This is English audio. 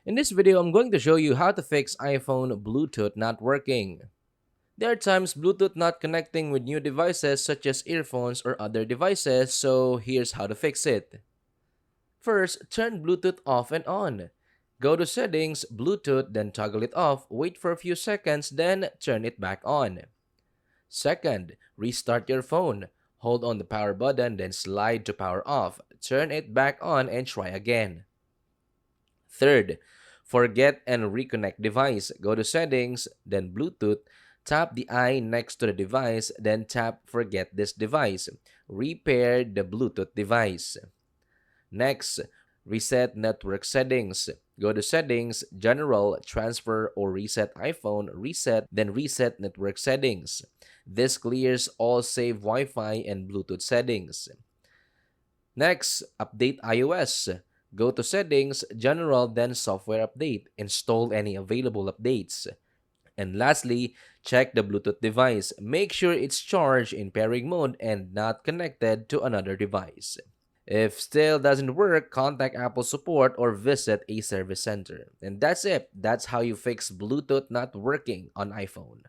In this video, I'm going to show you how to fix iPhone Bluetooth not working. There are times Bluetooth not connecting with new devices such as earphones or other devices, so here's how to fix it. First, turn Bluetooth off and on. Go to Settings, Bluetooth, then toggle it off, wait for a few seconds, then turn it back on. Second, restart your phone. Hold on the power button, then slide to power off. Turn it back on and try again. Third, forget and reconnect device. Go to Settings, then Bluetooth. Tap the eye next to the device, then tap Forget this device. Repair the Bluetooth device. Next, reset network settings. Go to Settings, General, Transfer, or Reset iPhone, Reset, then Reset network settings. This clears all saved Wi-Fi and Bluetooth settings. Next, update iOS. Go to Settings, General, then Software Update. Install any available updates. And lastly, check the Bluetooth device. Make sure it's charged in pairing mode and not connected to another device. If still doesn't work, contact Apple support or visit a service center. And that's it. That's how you fix Bluetooth not working on iPhone.